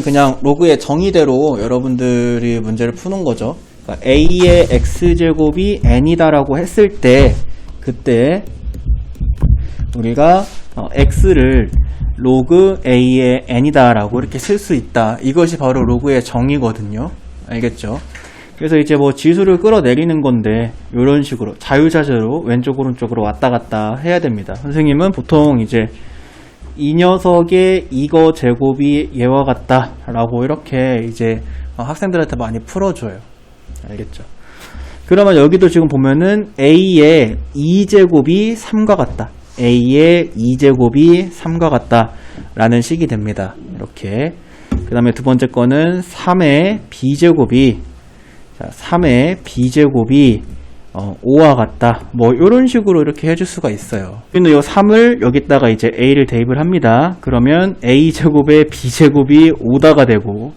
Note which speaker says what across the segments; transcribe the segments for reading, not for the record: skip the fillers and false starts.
Speaker 1: 그냥 로그의 정의대로 여러분들이 문제를 푸는 거죠. 그러니까 a의 x제곱이 n이다 라고 했을 때 그때 우리가 x를 로그 a의 n이다 라고 이렇게 쓸 수 있다. 이것이 바로 로그의 정의거든요. 알겠죠? 그래서 이제 뭐 지수를 끌어내리는 건데 이런 식으로 자유자재로 왼쪽 오른쪽으로 왔다 갔다 해야 됩니다. 선생님은 보통 이제 이 녀석의 이거 제곱이 얘와 같다 라고 이렇게 이제 학생들한테 많이 풀어줘요. 알겠죠? 그러면 여기도 지금 보면은 a의 2제곱이 3과 같다. a의 2제곱이 3과 같다 라는 식이 됩니다. 이렇게. 그 다음에 두 번째 거는 3의 b제곱이 5와 같다. 뭐 이런 식으로 이렇게 해줄 수가 있어요. 근데 이 3을 여기다가 이제 a를 대입을 합니다. 그러면 a제곱에 b제곱이 5다가 되고,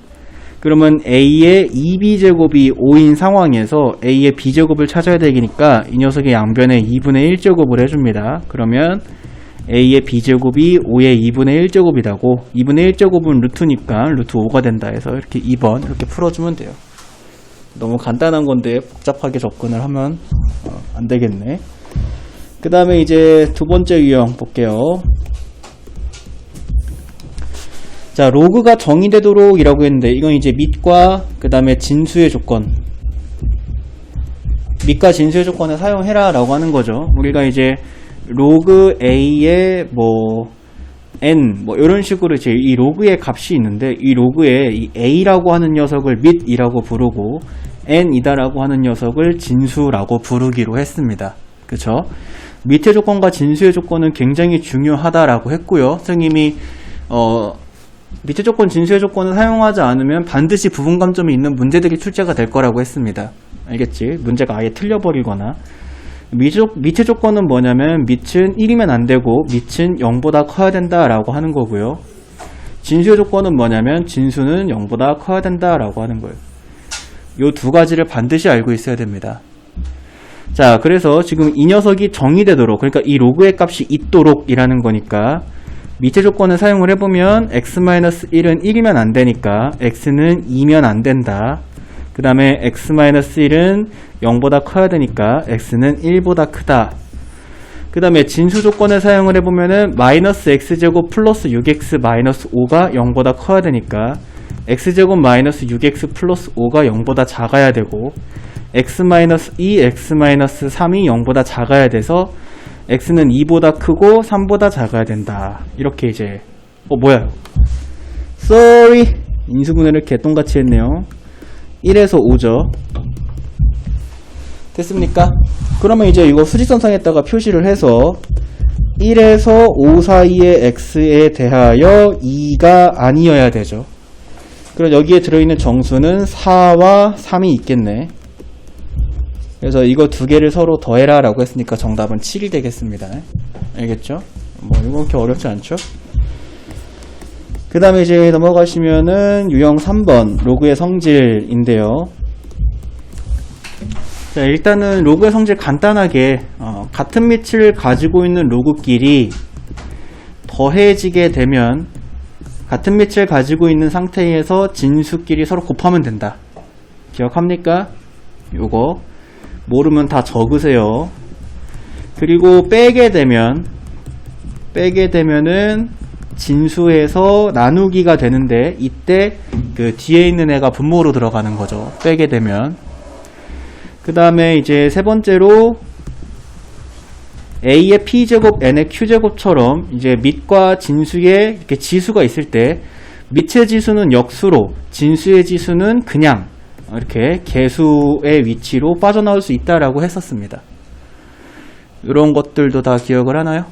Speaker 1: 그러면 a의 2b제곱이 5인 상황에서 a의 b제곱을 찾아야 되니까 이 녀석의 양변에 2분의 1제곱을 해줍니다. 그러면 a의 b제곱이 5의 2분의 1제곱이라고, 2분의 1제곱은 루트니까 루트 5가 된다 해서 이렇게 2번 이렇게 풀어주면 돼요. 너무 간단한 건데 복잡하게 접근을 하면 안 되겠네. 그 다음에 이제 두 번째 유형 볼게요. 자, 로그가 정의되도록 이라고 했는데 이건 이제 밑과 그 다음에 진수의 조건, 밑과 진수의 조건을 사용해라 라고 하는 거죠. 우리가 이제 로그 a의 뭐 n 뭐 이런 식으로 이제 이 로그의 값이 있는데 이 로그에 이 a라고 하는 녀석을 밑이라고 부르고 n이다라고 하는 녀석을 진수라고 부르기로 했습니다. 그쵸? 밑의 조건과 진수의 조건은 굉장히 중요하다라고 했고요. 선생님이 밑의 조건, 진수의 조건을 사용하지 않으면 반드시 부분감점이 있는 문제들이 출제가 될 거라고 했습니다. 알겠지? 문제가 아예 틀려버리거나. 밑의 조건은 뭐냐면 밑은 1이면 안 되고 밑은 0보다 커야 된다라고 하는 거고요. 진수의 조건은 뭐냐면 진수는 0보다 커야 된다라고 하는 거예요. 요 두 가지를 반드시 알고 있어야 됩니다. 자, 그래서 지금 이 녀석이 정의되도록, 그러니까 이 로그의 값이 있도록 이라는 거니까 밑의 조건을 사용을 해보면 x-1은 1이면 안 되니까 x는 2면 안 된다. 그 다음에 x-1은 0보다 커야 되니까 x는 1보다 크다. 그 다음에 진수 조건을 사용을 해보면은 마이너스 x제곱 플러스 6x 마이너스 5가 0보다 커야 되니까 x제곱 마이너스 6x 플러스 5가 0보다 작아야 되고 x-2, x-3이 0보다 작아야 돼서 x는 2보다 크고 3보다 작아야 된다. 이렇게 이제 뭐야, sorry, 인수분해를 개똥같이 했네요. 1에서 5죠. 됐습니까? 그러면 이제 이거 수직선상에다가 표시를 해서 1에서 5 사이의 x에 대하여 2가 아니어야 되죠. 그럼 여기에 들어있는 정수는 4와 3이 있겠네. 그래서 이거 두 개를 서로 더해라 라고 했으니까 정답은 7이 되겠습니다. 알겠죠? 뭐 이거 그렇게 어렵지 않죠? 그 다음에 이제 넘어가시면은 유형 3번 로그의 성질인데요. 자, 일단은 로그의 성질 간단하게 같은 밑을 가지고 있는 로그끼리 더해지게 되면 같은 밑을 가지고 있는 상태에서 진수끼리 서로 곱하면 된다. 기억합니까? 요거 모르면 다 적으세요. 그리고 빼게 되면은 진수에서 나누기가 되는데 이때 그 뒤에 있는 애가 분모로 들어가는 거죠. 빼게 되면. 그 다음에 이제 세 번째로 a의 p제곱 n의 q제곱처럼 이제 밑과 진수에 이렇게 지수가 있을 때 밑의 지수는 역수로 진수의 지수는 그냥 이렇게 개수의 위치로 빠져나올 수 있다라고 했었습니다. 이런 것들도 다 기억을 하나요?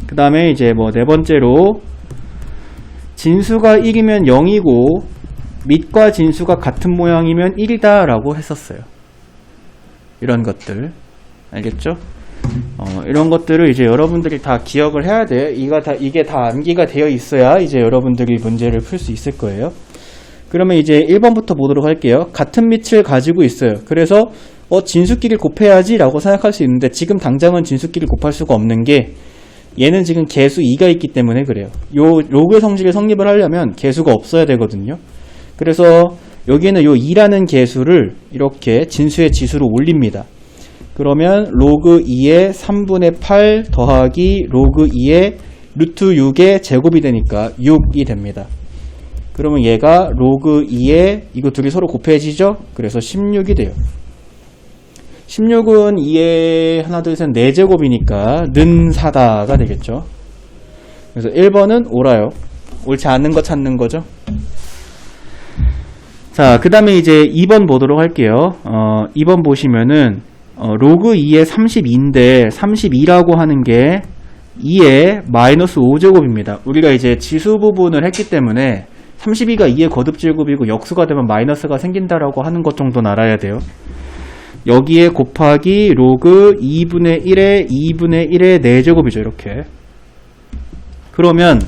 Speaker 1: 그 다음에 이제 뭐 네 번째로 진수가 1이면 0이고 밑과 진수가 같은 모양이면 1이다 라고 했었어요. 이런 것들 알겠죠? 이런 것들을 이제 여러분들이 다 기억을 해야 돼. 이게 다 암기가 되어 있어야 이제 여러분들이 문제를 풀 수 있을 거예요. 그러면 이제 1번부터 보도록 할게요. 같은 밑을 가지고 있어요. 그래서 진수끼리 곱해야지 라고 생각할 수 있는데 지금 당장은 진수끼리 곱할 수가 없는 게 얘는 지금 개수 2가 있기 때문에 그래요. 요 로그의 성질을 성립을 하려면 개수가 없어야 되거든요. 그래서 여기에는 요 2라는 개수를 이렇게 진수의 지수로 올립니다. 그러면 로그 2의 3분의 8 더하기 로그 2의 루트 6의 제곱이 되니까 6이 됩니다. 그러면 얘가 로그 2에 이거 둘이 서로 곱해지죠? 그래서 16이 돼요. 16은 2에 하나 둘 셋 4제곱이니까 는 4다가 되겠죠. 그래서 1번은 옳아요. 옳지 않는 거 찾는 거죠. 자, 그 다음에 이제 2번 보도록 할게요. 2번 보시면은 로그 2의 32인데 32라고 하는 게 2의 마이너스 5제곱입니다. 우리가 이제 지수 부분을 했기 때문에 32가 2의 거듭제곱이고 역수가 되면 마이너스가 생긴다라고 하는 것 정도는 알아야 돼요. 여기에 곱하기 로그 2분의 1의 2분의 1의 4제곱이죠. 이렇게. 그러면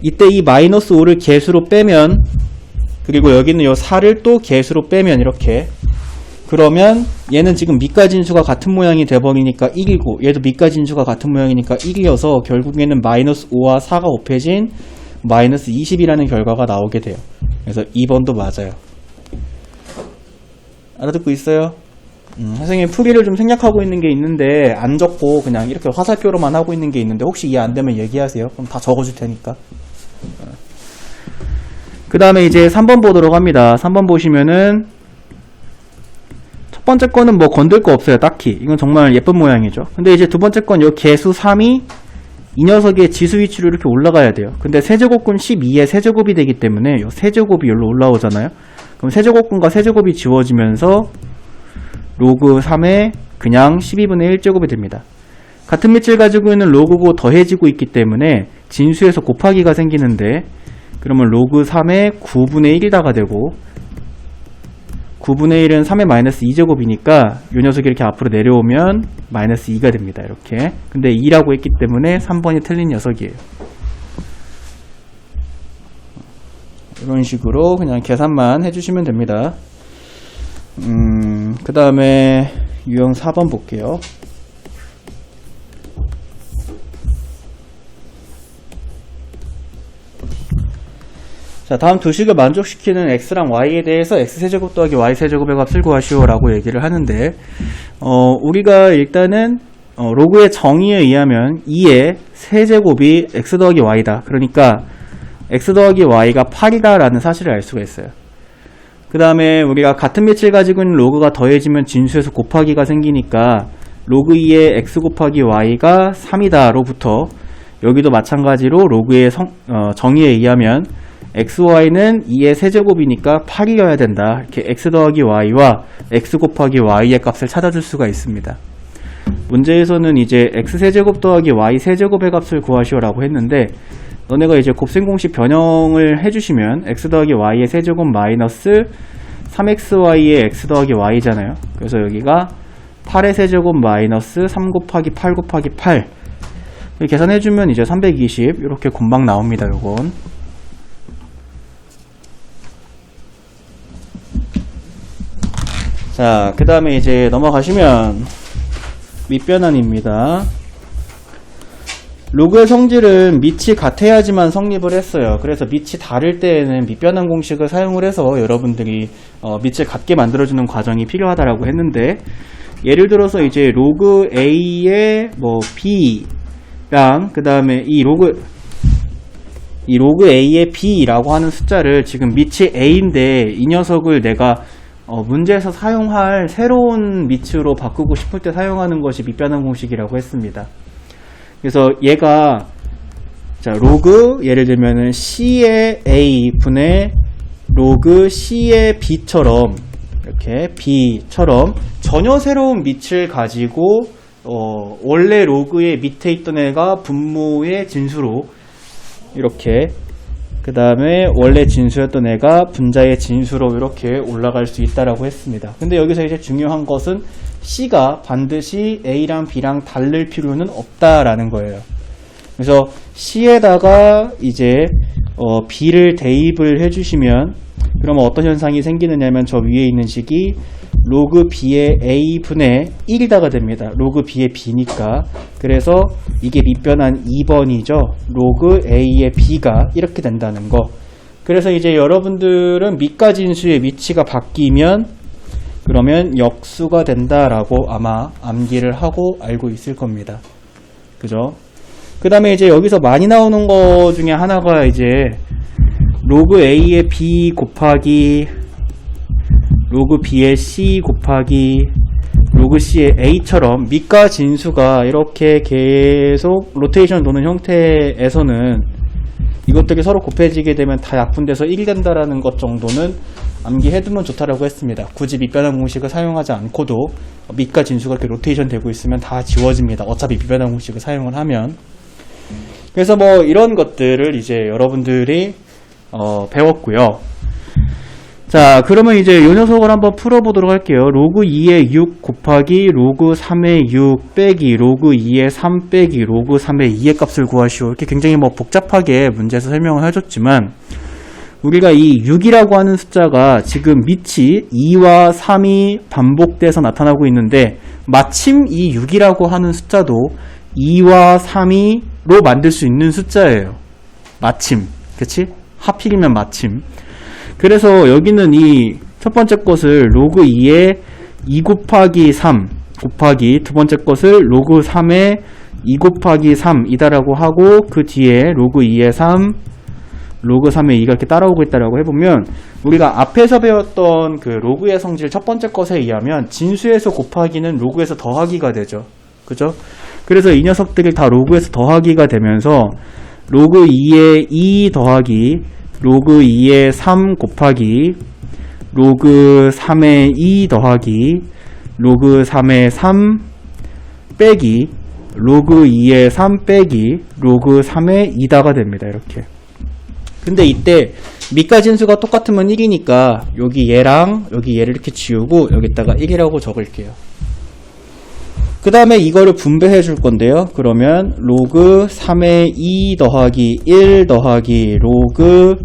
Speaker 1: 이때 이 마이너스 5를 개수로 빼면, 그리고 여기는 요 4를 또 개수로 빼면 이렇게, 그러면 얘는 지금 밑과 진수가 같은 모양이 돼버리니까 1이고 얘도 밑과 진수가 같은 모양이니까 1이어서 결국에는 마이너스 5와 4가 곱해진 마이너스 20이라는 결과가 나오게 돼요. 그래서 2번도 맞아요. 알아듣고 있어요? 선생님 풀이를 좀 생략하고 있는 게 있는데 안 적고 그냥 이렇게 화살표로만 하고 있는 게 있는데 혹시 이해 안 되면 얘기하세요. 그럼 다 적어줄 테니까. 그 다음에 이제 3번 보도록 합니다. 3번 보시면은 첫 번째 거는 뭐 건들 거 없어요. 딱히. 이건 정말 예쁜 모양이죠. 근데 이제 두 번째 건 요 개수 3이 이 녀석의 지수 위치로 이렇게 올라가야 돼요. 근데 세제곱근 12의 세제곱이 되기 때문에 요 세제곱이 여기로 올라오잖아요. 그럼 세제곱근과 세제곱이 지워지면서 로그 3에 그냥 12분의 1제곱이 됩니다. 같은 밑을 가지고 있는 로그고 더해지고 있기 때문에 진수에서 곱하기가 생기는데, 그러면 로그 3에 9분의 1이다가 되고 9분의 1은 3의 마이너스 2제곱이니까 이 녀석이 이렇게 앞으로 내려오면 마이너스 2가 됩니다. 이렇게. 근데 2라고 했기 때문에 3번이 틀린 녀석이에요. 이런 식으로 그냥 계산만 해주시면 됩니다. 그 다음에 유형 4번 볼게요. 자, 다음 두 식을 만족시키는 x랑 y에 대해서 x세제곱 더하기 y세제곱의 값을 구하시오 라고 얘기를 하는데, 우리가 일단은 로그의 정의에 의하면 2의 세제곱이 x 더하기 y다. 그러니까 x 더하기 y가 8이다 라는 사실을 알 수가 있어요. 그 다음에 우리가 같은 밑을 가지고 있는 로그가 더해지면 진수에서 곱하기가 생기니까 로그 2의 x 곱하기 y가 3이다 로부터 여기도 마찬가지로 로그의 정의에 의하면 x, y는 2의 세제곱이니까 8이어야 된다. 이렇게 x 더하기 y와 x 곱하기 y의 값을 찾아줄 수가 있습니다. 문제에서는 이제 x 세제곱 더하기 y 세제곱의 값을 구하시오라고 했는데, 너네가 이제 곱셈 공식 변형을 해주시면 x 더하기 y의 세제곱 마이너스 3xy의 x 더하기 y잖아요. 그래서 여기가 8의 세제곱 마이너스 3 곱하기 8 곱하기 8 계산해주면 이제 320 이렇게 금방 나옵니다. 요건 자, 그 다음에 이제 넘어가시면 밑변환입니다. 로그의 성질은 밑이 같아야지만 성립을 했어요. 그래서 밑이 다를 때에는 밑변환 공식을 사용을 해서 여러분들이 밑을 같게 만들어주는 과정이 필요하다라고 했는데, 예를 들어서 이제 로그 A의 뭐 B랑 그 다음에 이 로그 A의 B라고 하는 숫자를 지금 밑이 A인데 이 녀석을 내가 문제에서 사용할 새로운 밑으로 바꾸고 싶을 때 사용하는 것이 밑변환 공식이라고 했습니다. 그래서 얘가 자 로그 예를 들면은 C의 A 분의 로그 C의 B처럼 이렇게 B처럼 전혀 새로운 밑을 가지고 원래 로그의 밑에 있던 애가 분모의 진수로 이렇게, 그 다음에 원래 진수였던 애가 분자의 진수로 이렇게 올라갈 수 있다라고 했습니다. 근데 여기서 이제 중요한 것은 C가 반드시 A랑 B랑 다를 필요는 없다라는 거예요. 그래서 C에다가 이제 B를 대입을 해주시면, 그러면 어떤 현상이 생기느냐면 저 위에 있는 식이 로그 b의 a분의 1이다가 됩니다. 로그 b의 b니까. 그래서 이게 밑변한 2번이죠. 로그 a의 b가 이렇게 된다는 거. 그래서 이제 여러분들은 밑과 진수의 위치가 바뀌면 그러면 역수가 된다라고 아마 암기를 하고 알고 있을 겁니다. 그죠? 그 다음에 이제 여기서 많이 나오는 거 중에 하나가 이제 로그 a의 b 곱하기 로그 b의 c 곱하기 로그 c의 a처럼 밑과 진수가 이렇게 계속 로테이션 도는 형태에서는 이것들이 서로 곱해지게 되면 다 약분돼서 1이 된다라는 것 정도는 암기해두면 좋다라고 했습니다. 굳이 밑변환 공식을 사용하지 않고도 밑과 진수가 이렇게 로테이션 되고 있으면 다 지워집니다. 어차피 밑변환 공식을 사용을 하면. 그래서 뭐 이런 것들을 이제 여러분들이 배웠고요. 자, 그러면 이제 이 녀석을 한번 풀어보도록 할게요. 로그 2의 6 곱하기 로그 3의 6 빼기 로그 2의 3 빼기 로그 3의 2의 값을 구하시오. 이렇게 굉장히 뭐 복잡하게 문제에서 설명을 해줬지만 우리가 이 6이라고 하는 숫자가 지금 밑이 2와 3이 반복돼서 나타나고 있는데 마침 이 6이라고 하는 숫자도 2와 3이로 만들 수 있는 숫자예요. 마침. 그치? 하필이면 마침. 그래서 여기는 이 첫 번째 것을 로그 2의 2 곱하기 3 곱하기 두 번째 것을 로그 3의 2 곱하기 3이다라고 하고 그 뒤에 로그 2의 3 로그 3의 2가 이렇게 따라오고 있다라고 해보면 우리가 앞에서 배웠던 그 로그의 성질 첫 번째 것에 의하면 진수에서 곱하기는 로그에서 더하기가 되죠. 그죠? 그래서 이 녀석들이 다 로그에서 더하기가 되면서 로그 2의 2 더하기 로그 2의 3 곱하기 로그 3의 2 더하기 로그 3의 3 빼기 로그 2의 3 빼기 로그 3의 2다가 됩니다. 이렇게. 근데 이때 밑과 진수가 똑같으면 1이니까 여기 얘랑 여기 얘를 이렇게 지우고 여기다가 1이라고 적을게요. 그 다음에 이거를 분배해 줄 건데요. 그러면 로그 3의 2 더하기 1 더하기 로그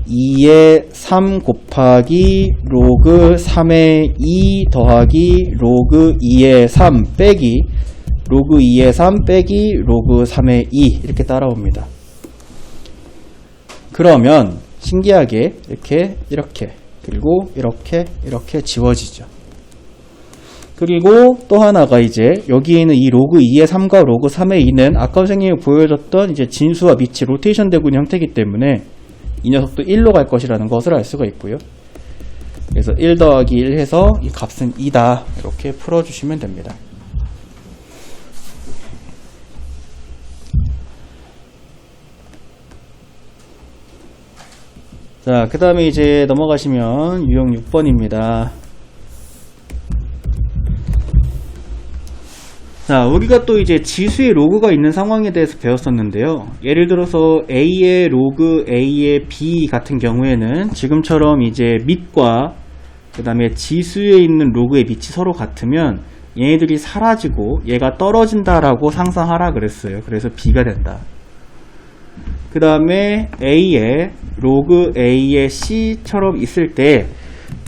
Speaker 1: 2의 3 곱하기 로그 3의 2 더하기 로그 2의 3 빼기 로그 2의 3 빼기 로그 3의 2 이렇게 따라옵니다. 그러면 신기하게 이렇게 그리고 이렇게 지워지죠. 그리고 또 하나가 이제 여기에 있는 이 로그 2의 3과 로그 3의 2는 아까 선생님이 보여줬던 이제 진수와 밑이 로테이션 되고 있는 형태이기 때문에 이 녀석도 1로 갈 것이라는 것을 알 수가 있고요. 그래서 1 더하기 1 해서 이 값은 2다 이렇게 풀어주시면 됩니다. 자, 그 다음에 이제 넘어가시면 유형 6번입니다. 자, 우리가 또 이제 지수의 로그가 있는 상황에 대해서 배웠었는데요. 예를 들어서 A의 로그 A의 B 같은 경우에는 지금처럼 이제 밑과 그 다음에 지수에 있는 로그의 밑이 서로 같으면 얘네들이 사라지고 얘가 떨어진다라고 상상하라 그랬어요. 그래서 B가 된다. 그 다음에 A의 로그 A의 C처럼 있을 때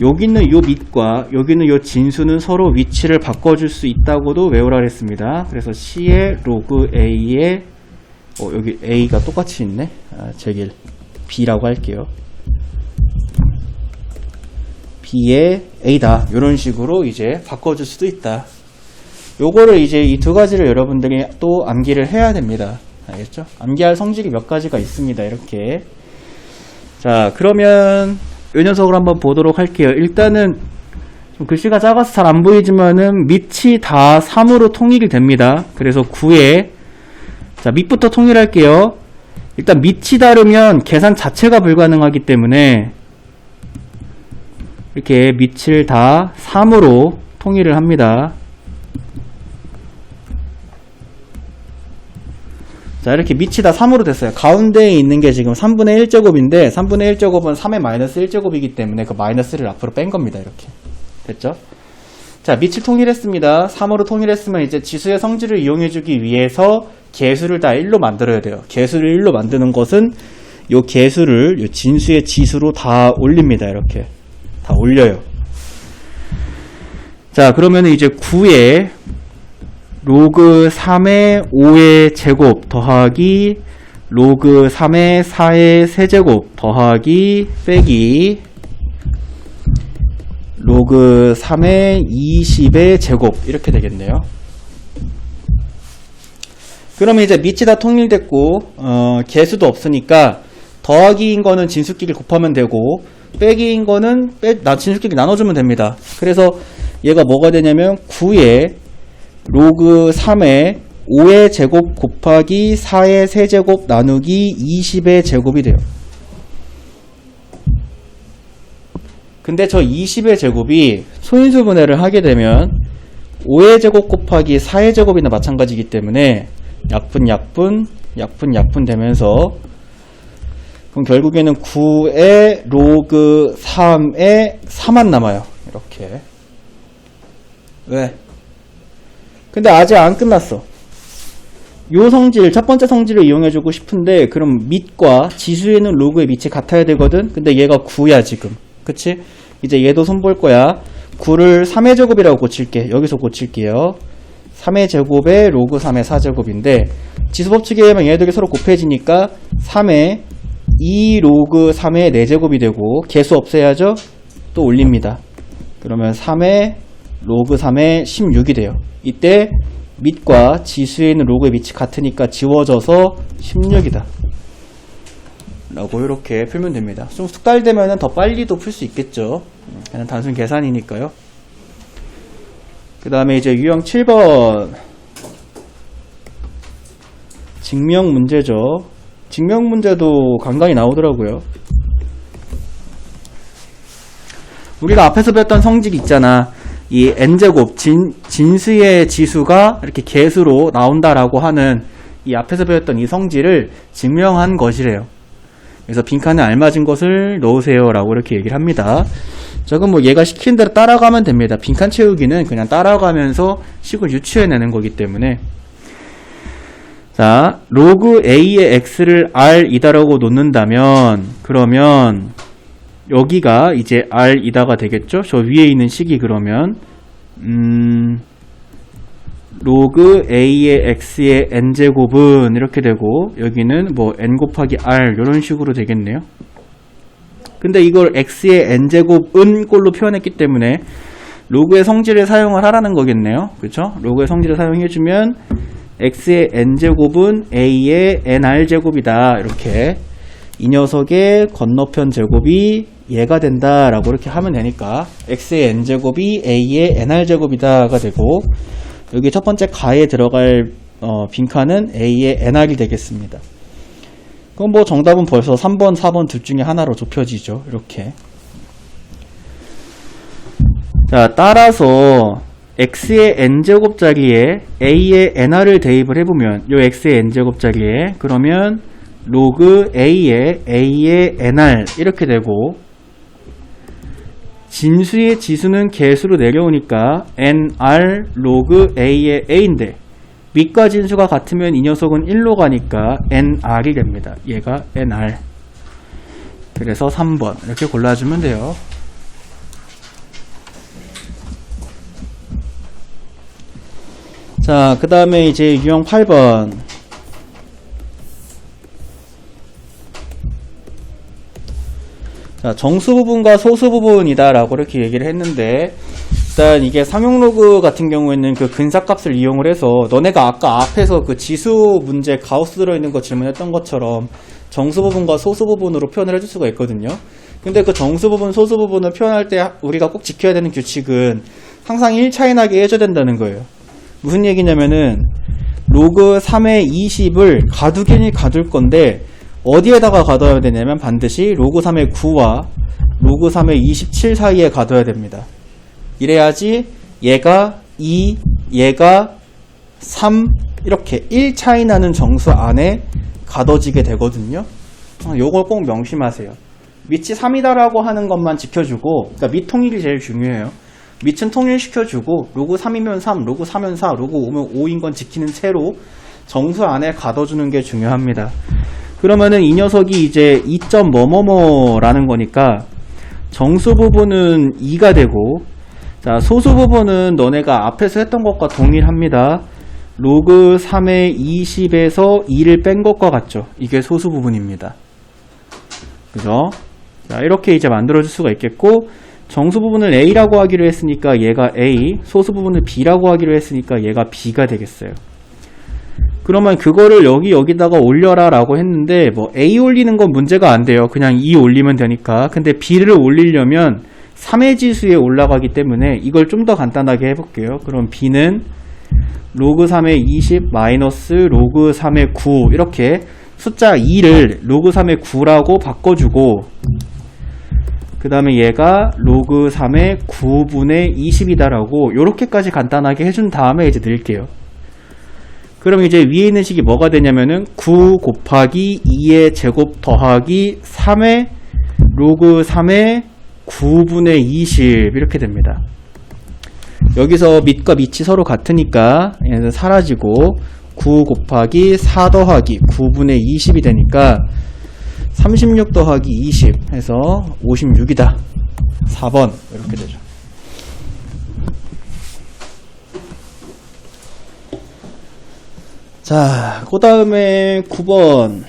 Speaker 1: 여기 있는 요 밑과 여기 있는 요 진수는 서로 위치를 바꿔줄 수 있다고도 외우라 했습니다. 그래서 C의 로그 A의 여기 A가 똑같이 있네. 제길 B라고 할게요. B의 A다. 이런 식으로 이제 바꿔줄 수도 있다. 요거를 이제 이 두 가지를 여러분들이 또 암기를 해야 됩니다. 알겠죠? 암기할 성질이 몇 가지가 있습니다. 이렇게. 자, 그러면 이 녀석을 한번 보도록 할게요. 일단은 좀 글씨가 작아서 잘 안 보이지만은 밑이 다 3으로 통일이 됩니다. 그래서 9에 자, 밑부터 통일할게요. 일단 밑이 다르면 계산 자체가 불가능하기 때문에 이렇게 밑을 다 3으로 통일을 합니다. 자, 이렇게 밑이 다 3으로 됐어요. 가운데에 있는 게 지금 3분의 1제곱인데 3분의 1제곱은 3의 마이너스 1제곱이기 때문에 그 마이너스를 앞으로 뺀 겁니다. 이렇게 됐죠? 자, 밑을 통일했습니다. 3으로 통일했으면 이제 지수의 성질을 이용해주기 위해서 개수를 다 1로 만들어야 돼요. 개수를 1로 만드는 것은 요 개수를 요 진수의 지수로 다 올립니다. 이렇게 다 올려요. 자, 그러면 이제 9에 로그 3의 5의 제곱 더하기 로그 3의 4의 세제곱 더하기 빼기 로그 3의 20의 제곱 이렇게 되겠네요. 그러면 이제 밑이 다 통일됐고 개수도 없으니까 더하기인 거는 진수끼리 곱하면 되고 빼기인 거는 진수끼리 나눠주면 됩니다. 그래서 얘가 뭐가 되냐면 9에 로그 3의 5의 제곱 곱하기 4의 세제곱 나누기 20의 제곱이 돼요. 근데 저 20의 제곱이 소인수분해를 하게 되면 5의 제곱 곱하기 4의 제곱이나 마찬가지이기 때문에 약분 되면서 그럼 결국에는 9의 로그 3의 4만 남아요. 이렇게. 왜? 근데 아직 안 끝났어. 요 성질, 첫 번째 성질을 이용해주고 싶은데 그럼 밑과 지수에는 로그의 밑이 같아야 되거든? 근데 얘가 9야 지금. 그치? 이제 얘도 손볼 거야. 9를 3의 제곱이라고 고칠게. 여기서 고칠게요. 3의 제곱에 로그 3의 4제곱인데 지수법칙에 의하면 얘들이 서로 곱해지니까 3의 2 로그 3의 4제곱이 되고 개수 없애야죠? 또 올립니다. 그러면 3의 로그 3의 16이 돼요. 이때 밑과 지수에 있는 로그의 밑이 같으니까 지워져서 16이다. 라고 이렇게 풀면 됩니다. 좀 숙달되면 더 빨리도 풀 수 있겠죠. 그냥 단순 계산이니까요. 그 다음에 이제 유형 7번 증명 문제죠. 증명 문제도 간간히 나오더라고요. 우리가 앞에서 배웠던 성질 있잖아. 이 n제곱 진수의 지수가 이렇게 개수로 나온다라고 하는 이 앞에서 배웠던 이 성질을 증명한 것이래요. 그래서 빈칸에 알맞은 것을 넣으세요 라고 이렇게 얘기를 합니다. 자, 그럼 뭐 얘가 시킨 대로 따라가면 됩니다. 빈칸 채우기는 그냥 따라가면서 식을 유추해내는 거기 때문에. 자, 로그 a의 x를 r이다라고 놓는다면 그러면 여기가 이제 r이다가 되겠죠? 저 위에 있는 식이 그러면 로그 a의 x의 n제곱은 이렇게 되고 여기는 뭐 n 곱하기 r 이런 식으로 되겠네요. 근데 이걸 x의 n제곱은 꼴로 표현했기 때문에 로그의 성질을 사용을 하라는 거겠네요. 그쵸? 로그의 성질을 사용해주면 x의 n제곱은 a의 nr제곱이다. 이렇게 이 녀석의 건너편 제곱이 얘가 된다 라고 이렇게 하면 되니까 x의 n제곱이 a의 nr제곱이다가 되고 여기 첫 번째 가에 들어갈 빈칸은 a의 nr이 되겠습니다. 그럼 뭐 정답은 벌써 3번, 4번 둘 중에 하나로 좁혀지죠. 이렇게. 자, 따라서 x의 n제곱 자리에 a의 nr을 대입을 해보면 요 x의 n제곱 자리에 그러면 로그 a의 nr 이렇게 되고 진수의 지수는 개수로 내려오니까 nr 로그 a의 a인데 밑과 진수가 같으면 이 녀석은 1로 가니까 nr이 됩니다. 얘가 nr. 그래서 3번 이렇게 골라주면 돼요. 자, 그 다음에 이제 유형 8번. 자, 정수 부분과 소수 부분이다 라고 이렇게 얘기를 했는데 일단 이게 상용 로그 같은 경우에는 그 근사값을 이용을 해서 너네가 아까 앞에서 그 지수 문제 가우스 들어있는 거 질문했던 것처럼 정수 부분과 소수 부분으로 표현을 해줄 수가 있거든요. 근데 그 정수 부분, 소수 부분을 표현할 때 우리가 꼭 지켜야 되는 규칙은 항상 1차이 나게 해줘야 된다는 거예요. 무슨 얘기냐면은 로그 3의 20을 가두기는 가둘 건데 어디에다가 가둬야 되냐면 반드시 로그 3의 9와 로그 3의 27 사이에 가둬야 됩니다. 이래야지 얘가 2, 얘가 3 이렇게 1 차이 나는 정수 안에 가둬지게 되거든요. 요걸 꼭 명심하세요. 밑이 3이다 라고 하는 것만 지켜주고, 그러니까 밑 통일이 제일 중요해요. 밑은 통일시켜주고 로그 3이면 3, 로그 4면 4, 로그 5면 5인 건 지키는 채로 정수 안에 가둬주는 게 중요합니다. 그러면은 이 녀석이 이제 2점 뭐뭐뭐라는 거니까 정수 부분은 2가 되고, 자, 소수 부분은 너네가 앞에서 했던 것과 동일합니다. 로그 3의 20에서 2를 뺀 것과 같죠. 이게 소수 부분입니다. 그죠? 자, 이렇게 이제 만들어줄 수가 있겠고, 정수 부분을 A라고 하기로 했으니까 얘가 A, 소수 부분을 B라고 하기로 했으니까 얘가 B가 되겠어요. 그러면 그거를 여기다가 올려라 라고 했는데, 뭐 A 올리는 건 문제가 안 돼요. 그냥 2 올리면 되니까. 근데 B를 올리려면 3의 지수에 올라가기 때문에 이걸 좀 더 간단하게 해볼게요. 그럼 B는 로그 3의 20 마이너스 로그 3의 9, 이렇게 숫자 2를 로그 3의 9라고 바꿔주고, 그 다음에 얘가 로그 3의 9분의 20이다라고 요렇게까지 간단하게 해준 다음에 이제 넣을게요. 그럼 이제 위에 있는 식이 뭐가 되냐면은 9 곱하기 2의 제곱 더하기 3의 로그 3의 9분의 20 이렇게 됩니다. 여기서 밑과 밑이 서로 같으니까 얘는 사라지고 9 곱하기 4 더하기 9분의 20이 되니까 36 더하기 20 해서 56이다. 4번 이렇게 되죠. 자, 그 다음에 9번.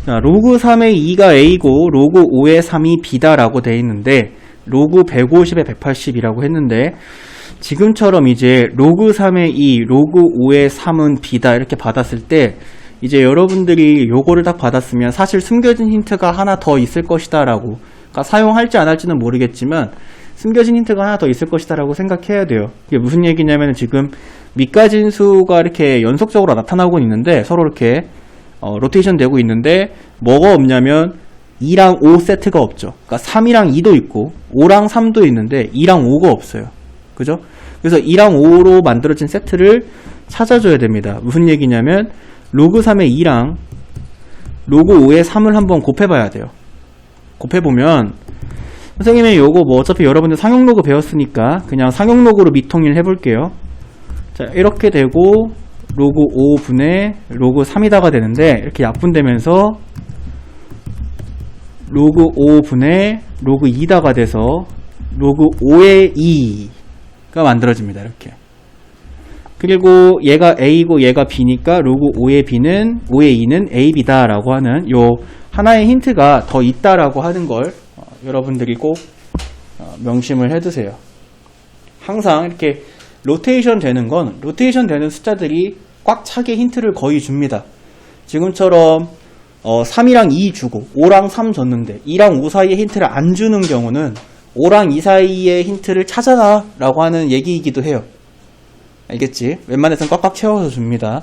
Speaker 1: 자, 로그 3의 2가 A고 로그 5의 3이 B다라고 되어 있는데, 로그 150에 180이라고 했는데, 지금처럼 이제 로그 3의 2, 로그 5의 3은 B다 이렇게 받았을 때, 이제 여러분들이 요거를 딱 받았으면 사실 숨겨진 힌트가 하나 더 있을 것이다 라고, 그러니까 사용할지 안 할지는 모르겠지만 숨겨진 힌트가 하나 더 있을 것이다 라고 생각해야 돼요. 이게 무슨 얘기냐면 지금 밑가진 수가 이렇게 연속적으로 나타나고 있는데 서로 이렇게 로테이션 되고 있는데 뭐가 없냐면 2랑 5 세트가 없죠. 그러니까 3이랑 2도 있고 5랑 3도 있는데 2랑 5가 없어요. 그죠? 그래서 2랑 5로 만들어진 세트를 찾아줘야 됩니다. 무슨 얘기냐면 로그 3의 2랑 로그 5의 3을 한번 곱해봐야 돼요. 곱해보면 선생님이 요거 뭐 어차피 여러분들 상용로그 배웠으니까 그냥 상용로그로 미통일 해볼게요. 자, 이렇게 되고 로그 5분의 로그 3이다가 되는데 이렇게 약분되면서 로그 5분의 로그 2다가 돼서 로그 5의 2가 만들어집니다. 이렇게. 그리고 얘가 A고 얘가 B니까 로그 5의 B는 5의 2는 AB다 라고 하는 요 하나의 힌트가 더 있다라고 하는 걸 여러분들이 꼭 명심을 해두세요. 항상 이렇게 로테이션 되는 건 로테이션 되는 숫자들이 꽉 차게 힌트를 거의 줍니다. 지금처럼 3이랑 2 주고 5랑 3 줬는데 2랑 5 사이에 힌트를 안 주는 경우는 5랑 2 사이에 힌트를 찾아라 라고 하는 얘기이기도 해요. 알겠지? 웬만해서는 꽉꽉 채워서 줍니다.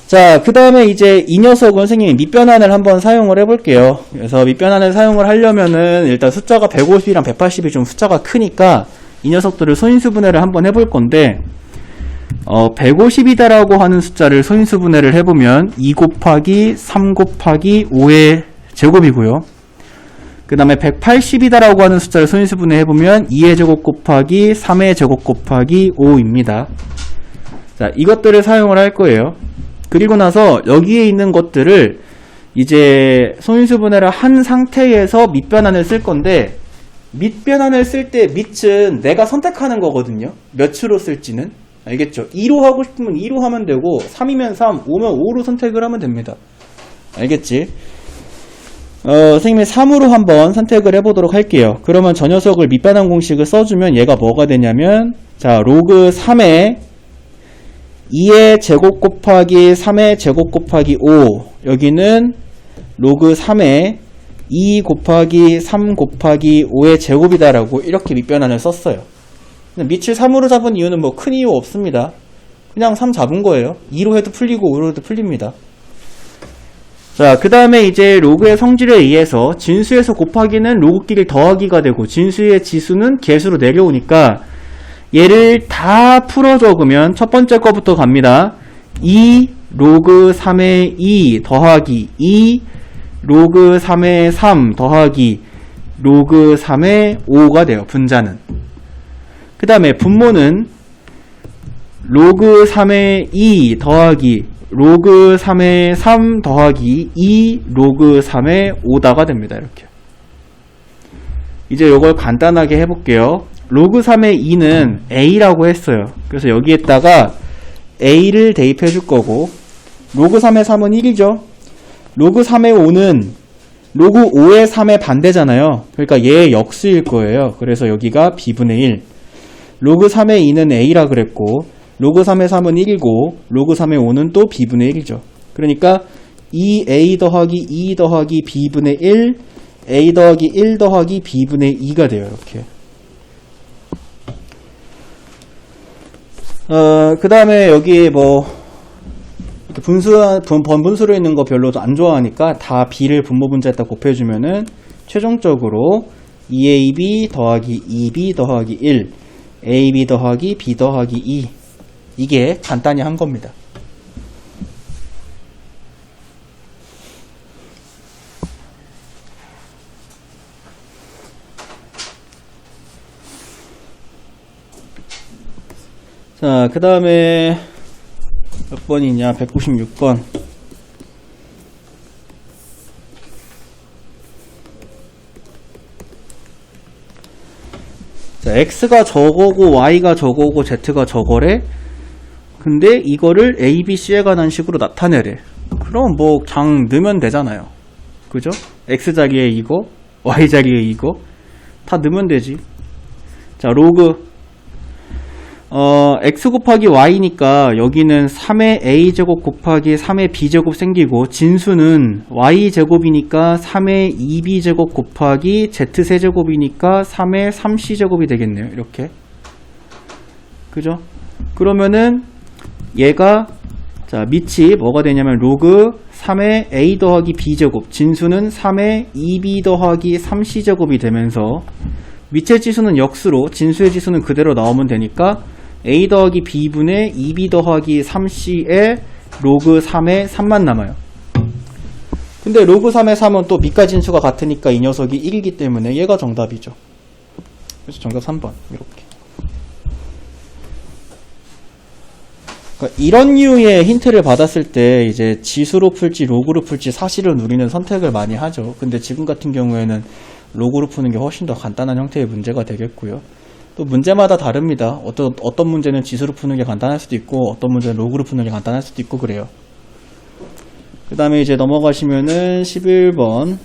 Speaker 1: 자, 그 다음에 이제 이 녀석은 선생님이 밑변환을 한번 사용을 해볼게요. 그래서 밑변환을 사용을 하려면은 일단 숫자가 150이랑 180이 좀 숫자가 크니까 이 녀석들을 소인수분해를 한번 해볼 건데 150이다라고 하는 숫자를 소인수분해를 해보면 2 곱하기 3 곱하기 5의 제곱이고요. 그 다음에 180이다라고 하는 숫자를 소인수분해 해보면 2의 제곱 곱하기 3의 제곱 곱하기 5입니다. 자, 이것들을 사용을 할 거예요. 그리고 나서 여기에 있는 것들을 이제 소인수분해를 한 상태에서 밑변환을 쓸 건데, 밑변환을 쓸 때 밑은 내가 선택하는 거거든요. 몇으로 쓸지는. 알겠죠? 2로 하고 싶으면 2로 하면 되고 3이면 3, 5면 5로 선택을 하면 됩니다. 알겠지? 선생님이 3으로 한번 선택을 해보도록 할게요. 그러면 저 녀석을 밑변환 공식을 써주면 얘가 뭐가 되냐면, 자, 로그 3의 2의 제곱 곱하기 3의 제곱 곱하기 5, 여기는 로그 3의 2 곱하기 3 곱하기 5의 제곱이다라고 이렇게 밑변환을 썼어요. 밑을 3으로 잡은 이유는 뭐 큰 이유 없습니다. 그냥 3 잡은 거예요. 2로 해도 풀리고 5로 해도 풀립니다. 자, 그 다음에 이제 로그의 성질에 의해서 진수에서 곱하기는 로그끼리 더하기가 되고 진수의 지수는 개수로 내려오니까 얘를 다 풀어 적으면 첫 번째 거부터 갑니다. 2 로그 3의 2 더하기 2 로그 3의 3 더하기 로그 3의 5가 돼요. 분자는. 그 다음에 분모는 로그 3의 2 더하기 로그 3의 3 더하기 2 로그 3의 5다가 됩니다. 이렇게. 이제 이걸 간단하게 해볼게요. 로그 3의 2는 a라고 했어요. 그래서 여기에다가 a를 대입해 줄 거고, 로그 3의 3은 1이죠. 로그 3의 5는 로그 5의 3의 반대잖아요. 그러니까 얘의 역수일 거예요. 그래서 여기가 b분의 1. 로그 3의 2는 a라 그랬고, 로그 3의 3은 1이고, 로그 3의 5는 또 b분의 1이죠. 그러니까 2a 더하기 2 더하기 b분의 1, a 더하기 1 더하기 b분의 2가 돼요. 이렇게. 그 다음에 여기 뭐 번분수로 있는 거 별로 안 좋아하니까 다 b를 분모 분자에다 곱해주면은 최종적으로 2ab 더하기 2b 더하기 1 ab 더하기 b 더하기 2, 이게 간단히 한 겁니다. 자, 그 다음에 몇 번이냐? 196번. 자, x가 저거고 y가 저거고 z가 저거래. 근데 이거를 a, b, c에 관한 식으로 나타내래. 그럼 뭐 장 넣으면 되잖아요. 그죠? x 자리에 이거, y 자리에 이거 다 넣으면 되지. 자, 로그 x 곱하기 y니까 여기는 3의 a제곱 곱하기 3의 b제곱 생기고, 진수는 y제곱이니까 3의 2b제곱 곱하기 z세제곱이니까 3의 3c제곱이 되겠네요. 이렇게. 그죠? 그러면은 얘가, 자, 밑이 뭐가 되냐면 로그 3의 a 더하기 b제곱, 진수는 3의 2b 더하기 3c제곱이 되면서 밑의 지수는 역수로 진수의 지수는 그대로 나오면 되니까 a 더하기 b분의 2b 더하기 3c에 로그 3의 3만 남아요. 근데 로그 3의 3은 또 밑과 진수가 같으니까 이 녀석이 1이기 때문에 얘가 정답이죠. 그래서 정답 3번 이렇게. 그러니까 이런 류의 힌트를 받았을 때 이제 지수로 풀지 로그로 풀지 사실을 누리는 선택을 많이 하죠. 근데 지금 같은 경우에는 로그로 푸는 게 훨씬 더 간단한 형태의 문제가 되겠고요. 또 문제마다 다릅니다. 어떤 문제는 지수로 푸는 게 간단할 수도 있고, 어떤 문제는 로그로 푸는 게 간단할 수도 있고 그래요. 그 다음에 이제 넘어가시면은 11번.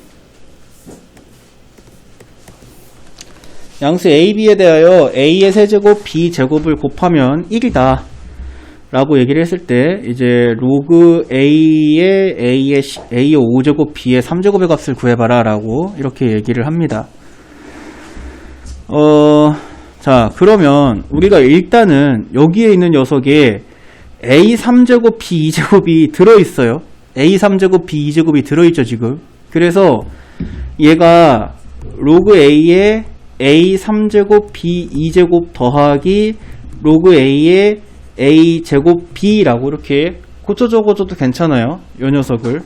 Speaker 1: 양수 a, b에 대하여 a의 세제곱 b제곱을 곱하면 1이다 라고 얘기를 했을 때, 이제 로그 a의 5제곱 b의 3제곱의 값을 구해봐라 라고 이렇게 얘기를 합니다. 자, 그러면 우리가 일단은 여기에 있는 녀석에 a 3제곱 b 2제곱이 들어있어요. a 3제곱 b 2제곱이 들어있죠 지금. 그래서 얘가 로그 a의 a 3제곱 b 2제곱 더하기 로그 a의 a 제곱 b라고 이렇게 고쳐 적어줘도 괜찮아요. 이 녀석을.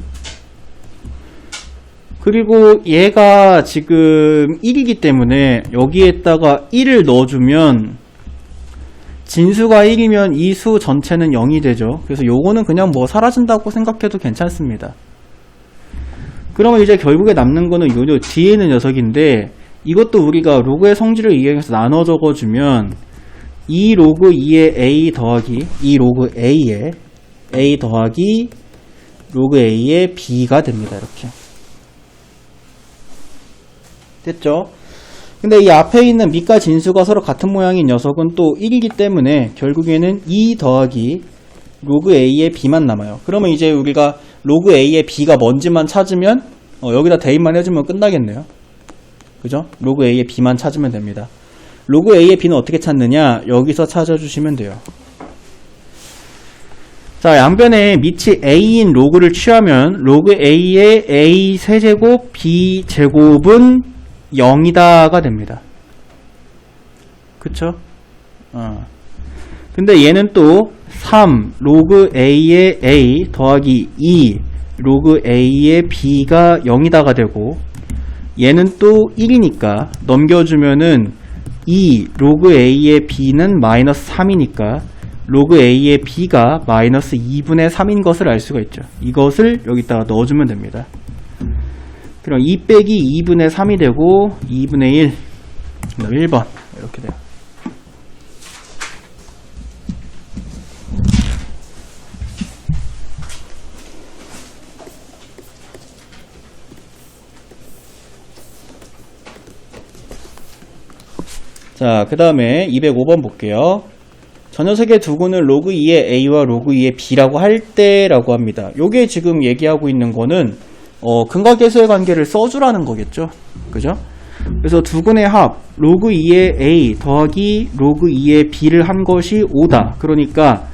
Speaker 1: 그리고 얘가 지금 1이기 때문에 여기에다가 1을 넣어주면, 진수가 1이면 이 수 전체는 0이 되죠. 그래서 요거는 그냥 뭐 사라진다고 생각해도 괜찮습니다. 그러면 이제 결국에 남는 거는 요 뒤에 있는 녀석인데, 이것도 우리가 로그의 성질을 이용해서 나눠 적어주면 2 로그 2의 a 더하기 2 로그 a의 a 더하기 로그 a의 b가 됩니다. 이렇게. 됐죠? 근데 이 앞에 있는 밑과 진수가 서로 같은 모양인 녀석은 또 1이기 때문에 결국에는 2 더하기 로그 a의 b만 남아요. 그러면 이제 우리가 로그 a의 b가 뭔지만 찾으면 여기다 대입만 해주면 끝나겠네요. 그죠? 로그 a의 b만 찾으면 됩니다. 로그 a의 b는 어떻게 찾느냐? 여기서 찾아주시면 돼요. 자, 양변에 밑이 a인 로그를 취하면 로그 a의 a 세제곱 b 제곱은 0이다가 됩니다. 그쵸? 근데 얘는 또 3 로그 a의 a 더하기 2 로그 a의 b가 0이다가 되고, 얘는 또 1이니까 넘겨주면은 2 로그 a의 b는 마이너스 3이니까 로그 A의 B가 마이너스 2분의 3인 것을 알 수가 있죠. 이것을 여기다가 넣어주면 됩니다. 그럼 2 빼기 2분의 3이 되고 2분의 1, 1번 이렇게 돼요. 자, 그 다음에 205번 볼게요. 저 녀석의 두근을 로그 2의 A와 로그 2의 B라고 할 때라고 합니다. 요게 지금 얘기하고 있는 거는 근각계수의 관계를 써주라는 거겠죠. 그죠? 그래서 두근의 합 로그 2의 A 더하기 로그 2의 B를 한 것이 5다. 그러니까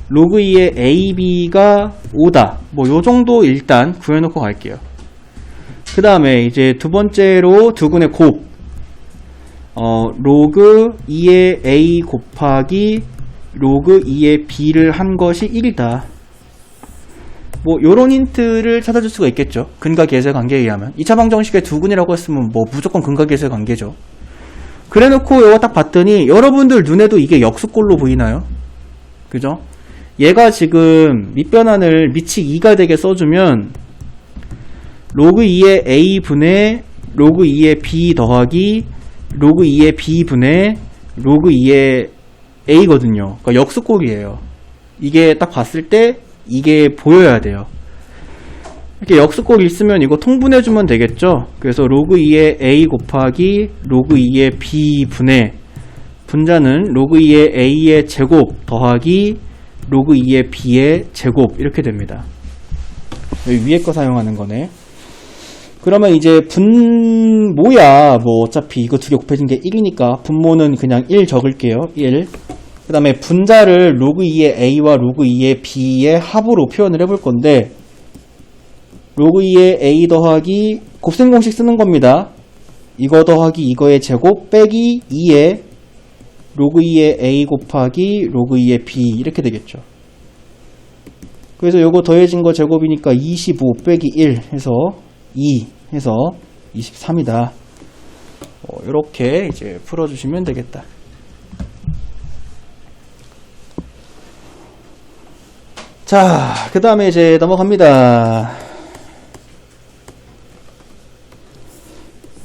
Speaker 1: 로그 2의 AB가 5다. 뭐 요 정도 일단 구해놓고 갈게요. 그 다음에 이제 두 번째로 두근의 곱 로그 2의 A 곱하기 로그 2의 B를 한 것이 1이다. 뭐 요런 힌트를 찾아줄 수가 있겠죠. 근각계수의 관계에 의하면 2차 방정식의 두근이라고 했으면 뭐 무조건 근각계수의 관계죠. 그래놓고 이거 딱 봤더니 여러분들 눈에도 이게 역수꼴로 보이나요? 그죠? 얘가 지금 밑변환을 미치 2가 되게 써주면 로그 2의 A분의 로그 2의 B 더하기 로그 2의 B분의 로그 2의 A거든요. 그러니까 역수꼴이에요. 이게 딱 봤을 때 이게 보여야 돼요. 이렇게 역수꼴 있으면 이거 통분해주면 되겠죠. 그래서 로그 2의 A 곱하기 로그 2의 B분의 분자는 로그 2의 A의 제곱 더하기 로그 2의 B의 제곱 이렇게 됩니다. 여기 위에 거 사용하는 거네. 그러면 이제 분모야 뭐 어차피 이거 두 개 곱해진 게 1이니까 분모는 그냥 1 적을게요. 1. 그 다음에 분자를 로그 2의 A와 로그 2의 B의 합으로 표현을 해볼 건데 로그 2의 A 더하기 곱셈 공식 쓰는 겁니다. 이거 더하기 이거의 제곱 빼기 2의 로그 2의 A 곱하기 로그 2의 B 이렇게 되겠죠. 그래서 요거 더해진 거 제곱이니까 25 빼기 1 해서 2 해서 23이다. 이렇게 이제 풀어주시면 되겠다. 자, 그 다음에 이제 넘어갑니다.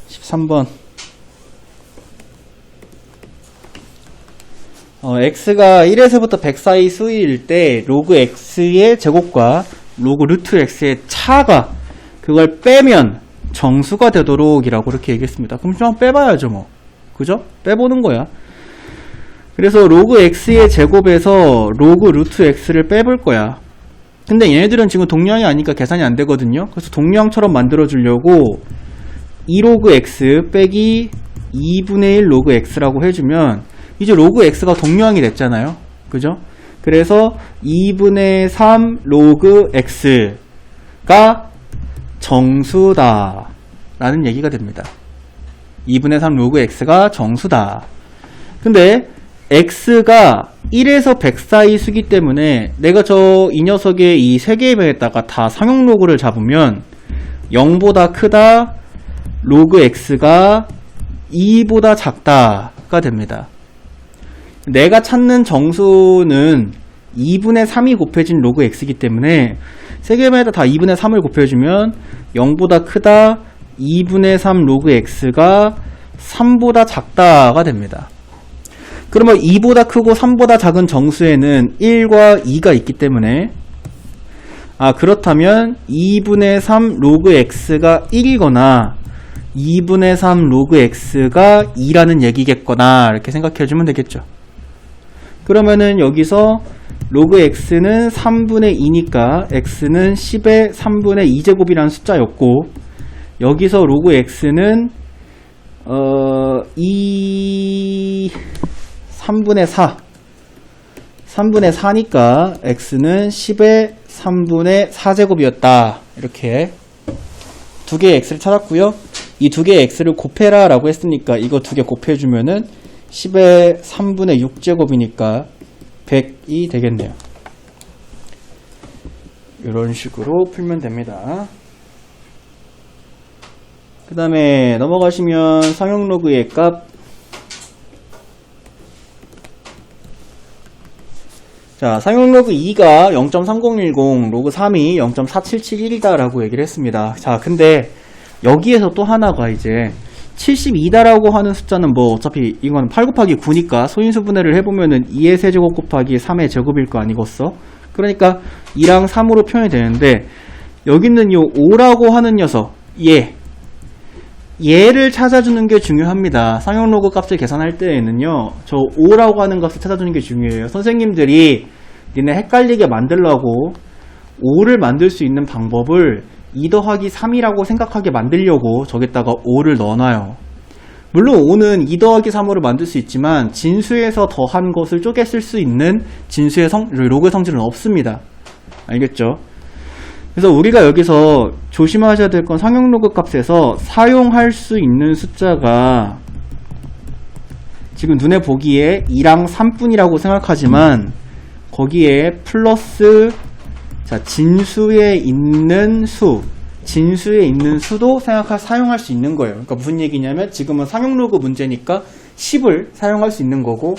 Speaker 1: 13번. x가 1에서부터 100 사이 수일 때 로그 x의 제곱과 로그 루트 x의 차가 그걸 빼면 정수가 되도록 이라고 이렇게 얘기했습니다. 그럼 좀 빼봐야죠 뭐. 그죠? 빼보는 거야. 그래서 로그 x의 제곱에서 로그 루트 x를 빼볼 거야. 근데 얘네들은 지금 동량이 아니니까 계산이 안 되거든요. 그래서 동량처럼 만들어 주려고 2로그 x 빼기 2분의 1 로그 x라고 해주면 이제 로그 x가 동량이 됐잖아요. 그죠? 그래서 2분의 3 로그 x가 정수다 라는 얘기가 됩니다. 2분의 3 로그 x가 정수다. 근데 x가 1에서 100 사이 수기 때문에 내가 이 녀석의 이 세 개의 변에다가 다 상용 로그를 잡으면 0보다 크다 로그 x가 2보다 작다가 됩니다. 내가 찾는 정수는 2분의 3이 곱해진 로그 x이기 때문에 세 개마다 다 2분의 3을 곱해주면 0보다 크다 2분의 3 로그 x가 3보다 작다가 됩니다. 그러면 2보다 크고 3보다 작은 정수에는 1과 2가 있기 때문에 그렇다면 2분의 3 로그 x가 1이거나 2분의 3 로그 x가 2라는 얘기겠거나 이렇게 생각해주면 되겠죠. 그러면은 여기서 로그 x는 3분의 2니까 x는 10의 3분의 2제곱이라는 숫자였고 여기서 로그 x는 3분의 4 3분의 4니까 x는 10의 3분의 4제곱이었다. 이렇게 두 개의 x를 찾았고요. 이 두 개의 x를 곱해라 라고 했으니까 이거 두 개 곱해주면은 10의 3분의 6제곱이니까 100이 되겠네요. 이런 식으로 풀면 됩니다. 그 다음에 넘어가시면 상용 로그의 값 자, 사용 로그 2가 0.3010, 로그 3이 0.4771이다 라고 얘기를 했습니다. 자, 근데 여기에서 또 하나가 이제 72다라고 하는 숫자는 뭐 어차피 이건 8 곱하기 9니까 소인수 분해를 해보면은 2의 세제곱 곱하기 3의 제곱일 거 아니겠어? 그러니까 2랑 3으로 표현이 되는데 여기는 요 5라고 하는 녀석 얘를 찾아주는 게 중요합니다. 상용 로그 값을 계산할 때에는요, 저 5라고 하는 값을 찾아주는 게 중요해요. 선생님들이 니네 헷갈리게 만들려고 5를 만들 수 있는 방법을 2 더하기 3이라고 생각하게 만들려고 저기다가 5를 넣어놔요. 물론 5는 2 더하기 3으로 만들 수 있지만 진수에서 더한 것을 쪼개 쓸 수 있는 진수의 로그 성질은 없습니다. 알겠죠? 그래서 우리가 여기서 조심하셔야 될 건 상용 로그 값에서 사용할 수 있는 숫자가 지금 눈에 보기에 2랑 3뿐이라고 생각하지만 거기에 플러스 진수에 있는 수도 사용할 수 있는 거예요. 그러니까 무슨 얘기냐면 지금은 상용 로그 문제니까 10을 사용할 수 있는 거고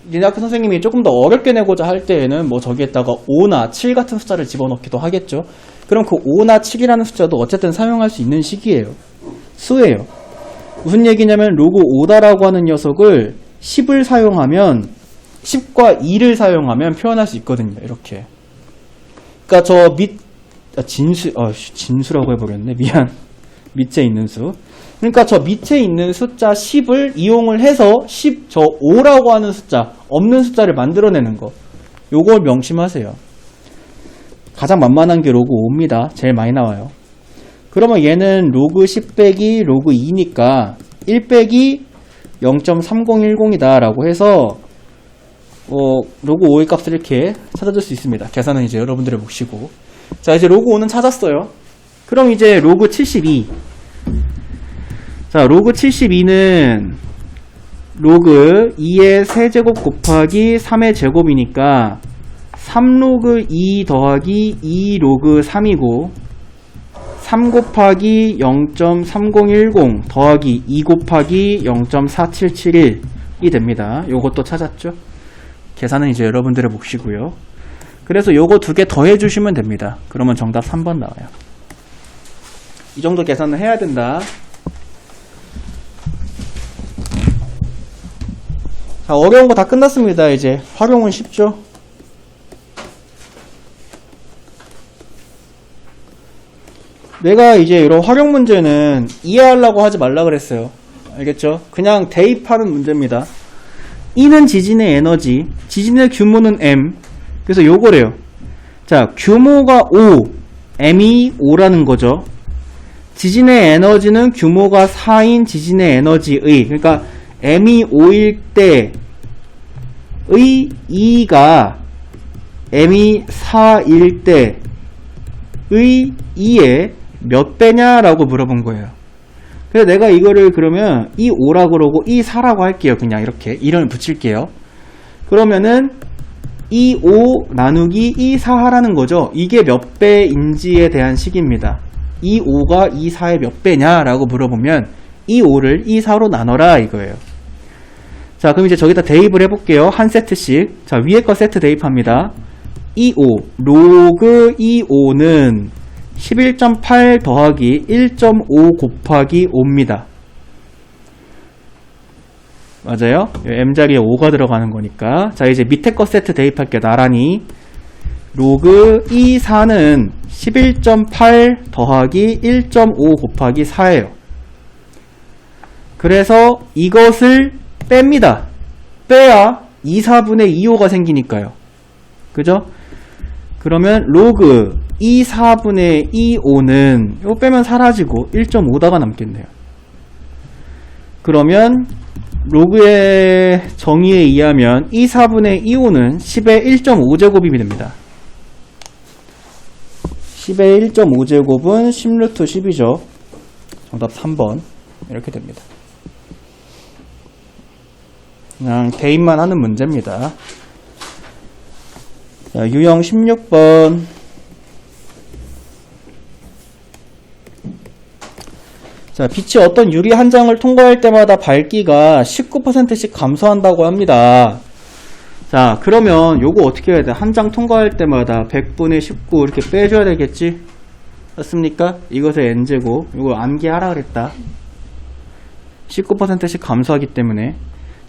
Speaker 1: 니네 학교 선생님이 조금 더 어렵게 내고자 할 때에는 뭐 저기에다가 5나 7 같은 숫자를 집어넣기도 하겠죠. 그럼 그 5나 7이라는 숫자도 어쨌든 사용할 수 있는 식이에요. 수예요. 무슨 얘기냐면 로그 5다라고 하는 녀석을 10을 사용하면 10과 2를 사용하면 표현할 수 있거든요. 이렇게. 그러니까 진수라고 해보겠네. 미안. 밑에 있는 수. 그러니까 저 밑에 있는 숫자 10을 이용을 해서 5라고 하는 숫자, 없는 숫자를 만들어내는 거. 요걸 명심하세요. 가장 만만한 게 로그 5입니다. 제일 많이 나와요. 그러면 얘는 로그 10 빼기 로그 2니까 1 빼기 0.3010이다 라고 해서 로그 5의 값을 이렇게 찾아줄 수 있습니다. 계산은 이제 여러분들의 몫이고. 자, 이제 로그 5는 찾았어요. 그럼 이제 로그 72. 자, 로그 72는 로그 2의 세제곱 곱하기 3의 제곱이니까 3로그 2 더하기 2 로그 3이고 3 곱하기 0.3010 더하기 2 곱하기 0.4771이 됩니다. 요것도 찾았죠? 계산은 이제 여러분들의 몫이고요. 그래서 요거 두 개 더해 주시면 됩니다. 그러면 정답 3번 나와요. 이 정도 계산을 해야 된다. 자, 어려운 거 다 끝났습니다. 이제 활용은 쉽죠? 내가 이제 이런 활용 문제는 이해하려고 하지 말라 그랬어요. 알겠죠? 그냥 대입하는 문제입니다. E는 지진의 에너지, 지진의 규모는 M. 그래서 요거래요. 자, 규모가 5, M이 5라는 거죠. 지진의 에너지는 규모가 4인 지진의 에너지의, 그러니까 M이 5일 때의 E가 M이 4일 때의 2의 몇 배냐라고 물어본 거예요. 그래서 내가 이거를 그러면 E5라고 그러고 E4라고 할게요. 그냥 이렇게 이름을 붙일게요. 그러면은 E5 나누기 E4 하라는 거죠. 이게 몇 배인지에 대한 식입니다. E5가 E4의 몇 배냐라고 물어보면 E5를 E4로 나눠라 이거예요. 자, 그럼 이제 저기다 대입을 해볼게요. 한 세트씩. 자, 위에 거 세트 대입합니다. E5, 로그 E5는 11.8 더하기 1.5 곱하기 5입니다. 맞아요? M자리에 5가 들어가는 거니까. 자, 이제 밑에 거 세트 대입할게요. 나란히. 로그 E4는 11.8 더하기 1.5 곱하기 4예요. 그래서 이것을 뺍니다. 빼야 2, 4분의 2호가 생기니까요. 그죠? 그러면 로그 2, 4분의 2호는 이거 빼면 사라지고 1.5다가 남겠네요. 그러면 로그의 정의에 의하면 2, 4분의 2호는 10의 1.5제곱이 됩니다. 10의 1.5제곱은 10루트 10이죠. 정답 3번. 이렇게 됩니다. 그냥 대입만 하는 문제입니다. 자, 유형 16번. 자, 빛이 어떤 유리 한 장을 통과할 때마다 밝기가 19%씩 감소한다고 합니다. 자, 그러면 요거 어떻게 해야 돼? 한 장 통과할 때마다 100분의 19 이렇게 빼줘야 되겠지? 맞습니까? 이것의 n제곱, 이걸 암기하라 그랬다. 19%씩 감소하기 때문에.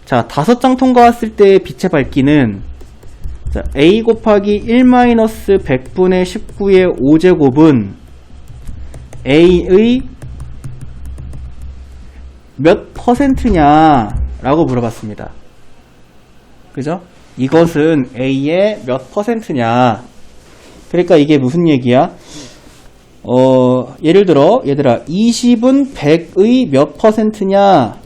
Speaker 1: 자, 5장 통과했을 때의 빛의 밝기는, 자, a 곱하기 1-100분의 19의 5제곱은 a의 몇 퍼센트냐 라고 물어봤습니다. 그죠? 이것은 a의 몇 퍼센트냐. 그러니까 이게 무슨 얘기야? 예를 들어 얘들아 20은 100의 몇 퍼센트냐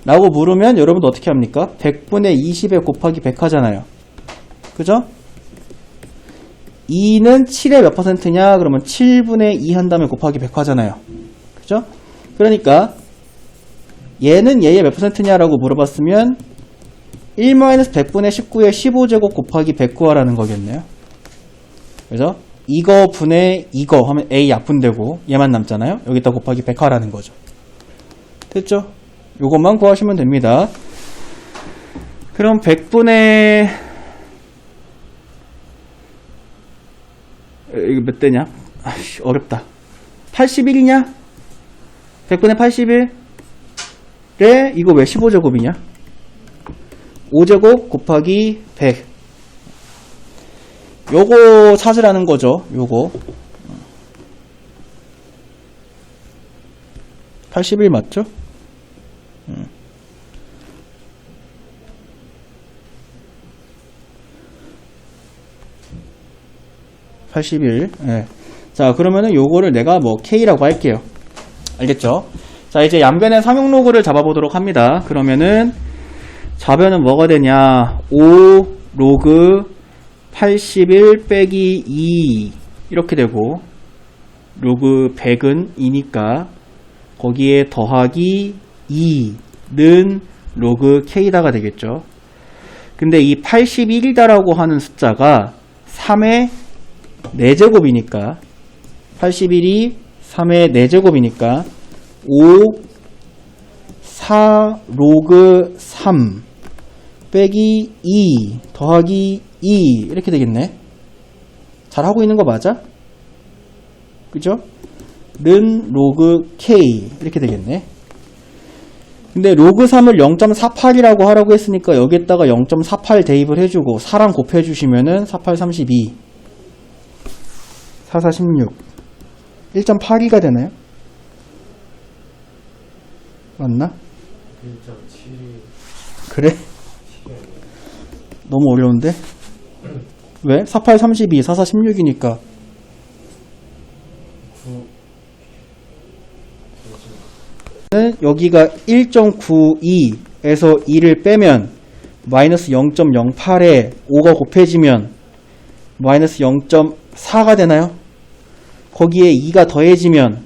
Speaker 1: 라고 물으면 여러분도 어떻게 합니까? 100분의 20에 곱하기 100 하잖아요. 그죠? 2는 7의 몇 퍼센트냐 그러면 7분의 2 한 다음에 곱하기 100 하잖아요. 그죠? 그러니까 얘는 얘의 몇 퍼센트냐 라고 물어봤으면 1-100분의 19의 15제곱 곱하기 100 구하라는 거겠네요. 그죠? 이거 분의 이거 하면 a 약분되고 얘만 남잖아요. 여기다 곱하기 100 하라는 거죠. 됐죠? 요것만 구하시면 됩니다. 그럼 100분의 이거 몇 대냐? 아씨 어렵다. 81이냐? 100분의 81에 이거 왜 15제곱이냐? 5제곱 곱하기 100. 요거 찾으라는 거죠. 요거 81 맞죠? 81. 네. 자, 그러면은 요거를 내가 뭐 K라고 할게요. 알겠죠? 자, 이제 양변의 삼용 로그를 잡아보도록 합니다. 그러면은 좌변은 뭐가 되냐? 5 로그 81 빼기 2 이렇게 되고 로그 100은 2니까 거기에 더하기 2는 로그 K다가 되겠죠. 근데 이 81이다라고 하는 숫자가 3의 4제곱이니까 81이 3의 4제곱이니까 5 4 로그 3 빼기 2 더하기 2 이렇게 되겠네. 잘하고 있는 거 맞아? 그죠? 는 로그 K 이렇게 되겠네. 근데 로그 3을 0.48이라고 하라고 했으니까 여기에다가 0.48 대입을 해주고 4랑 곱해주시면은 48 32 44 16 1.82가 되나요? 맞나? 1.7 그래? 너무 어려운데? 왜? 48 32 44 16이니까 여기가 1.92에서 2를 빼면 마이너스 0.08에 5가 곱해지면 마이너스 0.4가 되나요? 거기에 2가 더해지면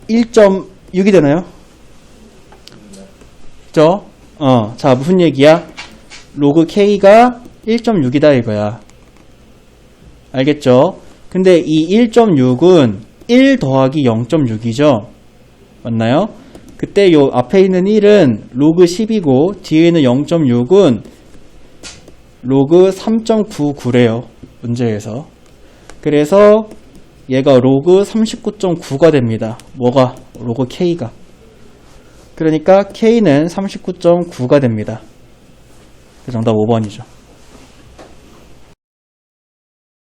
Speaker 1: 1.6이 되나요? 그죠? 자, 무슨 얘기야? 로그 K가 1.6이다 이거야. 알겠죠? 근데 이 1.6은 1 더하기 0.6이죠? 맞나요? 그때 요 앞에 있는 1은 로그 10이고 뒤에 있는 0.6은 로그 3.99래요. 문제에서. 그래서 얘가 로그 39.9가 됩니다. 뭐가? 로그 K가. 그러니까 K는 39.9가 됩니다. 정답 5번이죠.